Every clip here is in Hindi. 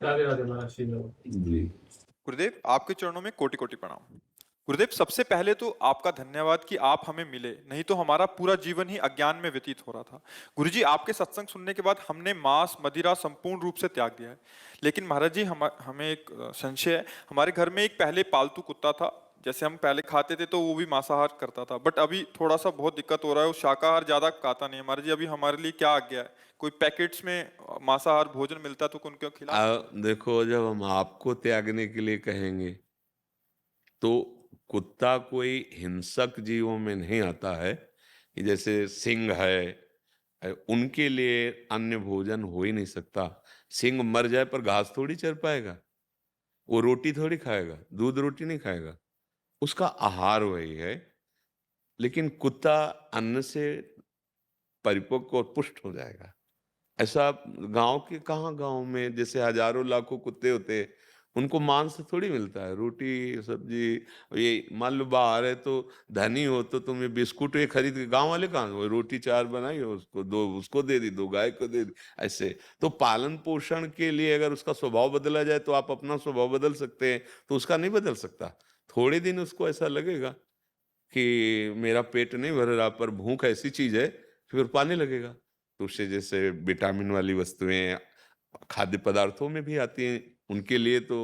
राधे राधे महाराज श्री जी। गुरुदेव, आपके चरणों में कोटि कोटि प्रणाम। गुरुदेव, सबसे पहले तो आपका धन्यवाद कि आप हमें मिले, नहीं तो हमारा पूरा जीवन ही अज्ञान में व्यतीत हो रहा था। गुरुजी, आपके सत्संग सुनने के बाद हमने मांस मदिरा संपूर्ण रूप से त्याग दिया है। लेकिन महाराज जी, हमें एक संशय है। हमारे घर में एक पहले पालतू कुत्ता था, जैसे हम पहले खाते थे तो वो भी मांसाहार करता था, बट अभी थोड़ा सा बहुत दिक्कत हो रहा है, वो शाकाहार ज्यादा खाता नहीं है। महाराज जी, अभी हमारे लिए क्या आज्ञा है? कोई पैकेट्स में मांसाहार भोजन मिलता तो उनको खिला। देखो, जब हम आपको त्यागने के लिए कहेंगे तो कुत्ता कोई हिंसक जीवों में नहीं आता है कि जैसे सिंह है, उनके लिए अन्य भोजन हो ही नहीं सकता। सिंह मर जाए पर घास थोड़ी चर पाएगा, वो रोटी थोड़ी खाएगा, दूध रोटी नहीं खाएगा, उसका आहार वही है। लेकिन कुत्ता अन्न से परिपक्व और पुष्ट हो जाएगा। ऐसा गाँव के कहाँ गाँव में जैसे हज़ारों लाखों कुत्ते होते हैं, उनको मांस थोड़ी मिलता है, रोटी, सब्जी। ये मान लो बाहर है तो धनी हो तो तुम्हें बिस्कुट ये खरीद के, गाँव वाले कहाँ, वो रोटी 4 बनाई हो, उसको 2 उसको दे दी, 2 गाय को दे दी, ऐसे। तो पालन-पोषण के लिए अगर उसका स्वभाव बदला जाए तो आप अपना स्वभाव बदल सकते हैं, तो उसका नहीं बदल सकता। थोड़े दिन उसको ऐसा लगेगा कि मेरा पेट नहीं भर रहा, पर भूख ऐसी चीज़ है, फिर पाने लगेगा। तो उससे जैसे विटामिन वाली वस्तुएँ खाद्य पदार्थों में भी आती हैं, उनके लिए तो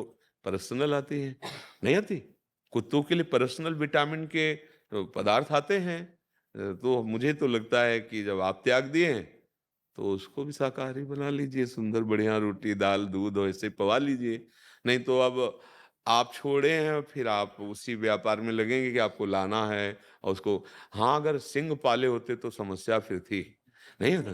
पर्सनल आती हैं, नहीं आती? कुत्तों के लिए पर्सनल विटामिन के पदार्थ आते हैं। तो मुझे तो लगता है कि जब आप त्याग दिए हैं, तो उसको भी शाकाहारी बना लीजिए, सुंदर बढ़िया रोटी, दाल, दूध वैसे पवा लीजिए। नहीं तो अब आप छोड़े हैं, फिर आप उसी व्यापार में लगेंगे कि आपको लाना है और उसको। हाँ, अगर सिंह पाले होते तो समस्या फिर थी, नहीं है ना?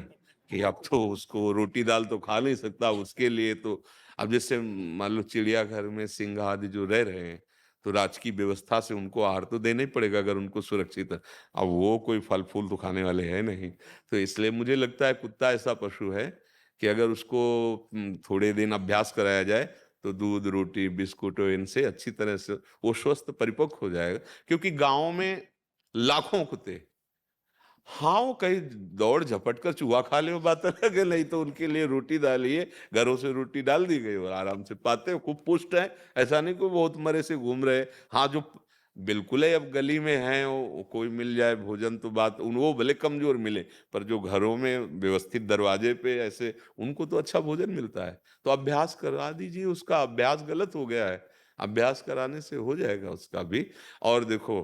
कि अब तो उसको रोटी दाल तो खा नहीं सकता, उसके लिए तो अब जैसे मान लो चिड़ियाघर में सिंह आदि जो रह रहे हैं, तो राजकीय व्यवस्था से उनको आहार तो देना ही पड़ेगा अगर उनको सुरक्षित। अब वो कोई फल-फूल तो खाने वाले हैं नहीं। तो इसलिए मुझे लगता है कुत्ता ऐसा पशु है कि अगर उसको थोड़े दिन अभ्यास कराया जाए, तो दूध, रोटी, बिस्कुट इनसे अच्छी तरह से वो स्वस्थ परिपक्व हो जाएगा। क्योंकि गाँव में लाखों कुत्ते, हाँ, वो कहीं दौड़ झपट कर चूहा खा ले वो बात अलग है, नहीं तो उनके लिए रोटी डालिए, घरों से रोटी डाल दी गई और आराम से पाते हैं, खूब पुष्ट हैं। ऐसा नहीं कि बहुत मरे से घूम रहे हैं। हाँ, जो बिल्कुल ही अब गली में हैं, वो कोई मिल जाए भोजन तो बात उन वो भले कमज़ोर मिले, पर जो घरों में व्यवस्थित दरवाजे पे ऐसे, उनको तो अच्छा भोजन मिलता है। तो अभ्यास करा दीजिए उसका, अभ्यास गलत हो गया है, अभ्यास कराने से हो जाएगा उसका भी। और देखो,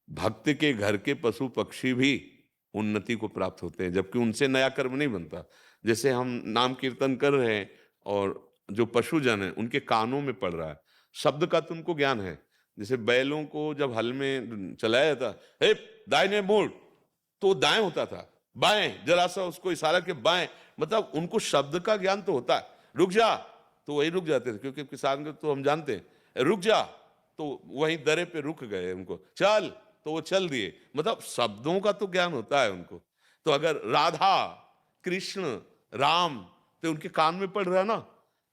भक्त के घर के पशु-पक्षी भी उन्नति को प्राप्त होते हैं, जबकि उनसे नया कर्म नहीं बनता। जैसे हम नाम कीर्तन कर रहे हैं और जो पशुजन हैं, उनके कानों में पड़ रहा है, शब्द का तो उनको ज्ञान है। जैसे बैलों को जब हल में चलाया जाता, "हे! दाहिने मुड़!" तो वो दाएँ होता था, बाएँ, ज़रा-सा उसको इशारा किया बाएँ, मतलब उनको शब्द का ज्ञान तो होता है। "रुक जा!" तो वहीं रुक जाते थे, क्योंकि किसान को तो हम जानते हैं। "रुक जा!" तो वहीं दरे पे रुक गए उनको। "चल!" तो वो चल दिए। मतलब शब्दों का तो ज्ञान होता है उनको। तो अगर राधा, कृष्ण, राम तो उनके कान में पड़ रहा है ना,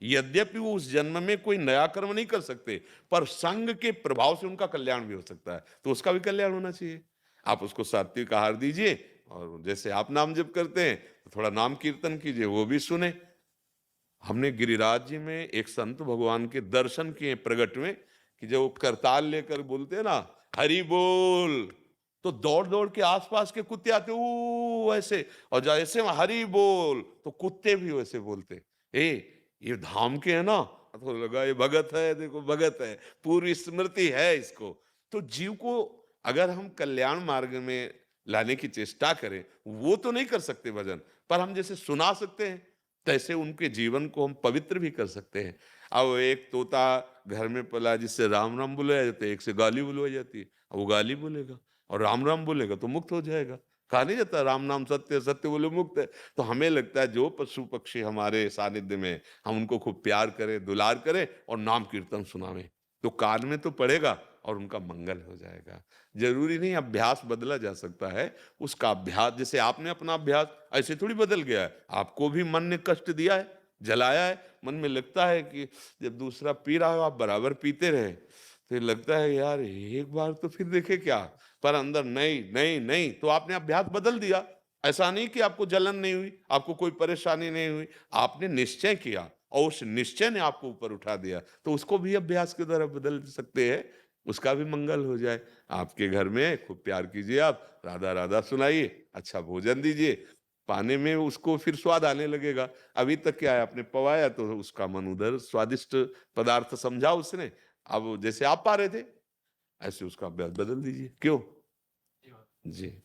यद्यपि वो उस जन्म में कोई नया कर्म नहीं कर सकते, पर संग के प्रभाव से उनका कल्याण भी हो सकता है, तो उसका भी कल्याण होना चाहिए। आप उसको सात्विक आहार दीजिए और जैसे आप नाम जप करते हैं, तो थोड़ा नाम कीर्तन कीजिए, वो भी सुने। हमने गिरिराज जी में एक संत भगवान के दर्शन किए प्रगट में, कि जब वो करताल लेकर बोलते हैं ना, हरि बोल, तो दौड़ दौड़ के आसपास के कुत्ते आते ऊ ऐसे, और जैसे वहाँ हरि बोल तो कुत्ते भी वैसे बोलते। ए, ये धाम के है ना, तो लगा ये भगत है, देखो भगत है, पूरी स्मृति है इसको। तो जीव को अगर हम कल्याण मार्ग में लाने की चेष्टा करें, वो तो नहीं कर सकते भजन, पर हम जैसे सुना सकते हैं, तैसे उनके जीवन को हम पवित्र भी कर सकते हैं। अब एक तोता घर में पला जिससे राम राम बुलाया जाता है, एक से गाली बुलवाई जाती है, अब वो गाली बोलेगा और राम राम बोलेगा तो मुक्त हो जाएगा। कहा नहीं जाता राम नाम सत्य है, सत्य बोले मुक्त है। तो हमें लगता है जो पशु पक्षी हमारे सानिध्य में, हम उनको खूब प्यार करें, दुलार करें और नाम कीर्तन सुनावें, तो कान में तो पड़ेगा और उनका मंगल हो जाएगा। जरूरी नहीं अभ्यास बदला जा सकता है, उसका अभ्यास जैसे आपने अपना अभ्यास ऐसे थोड़ी बदल गया है, आपको भी मन ने कष्ट दिया है, जलाया है। मन में लगता है कि जब दूसरा पी रहा हो आप बराबर पीते रहे, तो ये लगता है यार एक बार तो फिर देखे क्या, पर अंदर नहीं नहीं नहीं, तो आपने अभ्यास बदल दिया। ऐसा नहीं कि आपको जलन नहीं हुई, आपको कोई परेशानी नहीं हुई, आपने निश्चय किया और उस निश्चय ने आपको ऊपर उठा दिया, तो उसको भी अभ्यास की तरफ बदल सकते हैं, उसका भी मंगल हो जाए। आपके घर में खूब प्यार कीजिए आप, राधा-राधा सुनाइए, अच्छा भोजन दीजिए, पाने में उसको फिर स्वाद आने लगेगा। अभी तक क्या है, आपने पवाया तो उसका मन उधर स्वादिष्ट पदार्थ समझा उसने, अब जैसे आप पा रहे थे, ऐसे उसका अभ्यास बदल दीजिए। क्यों? जी।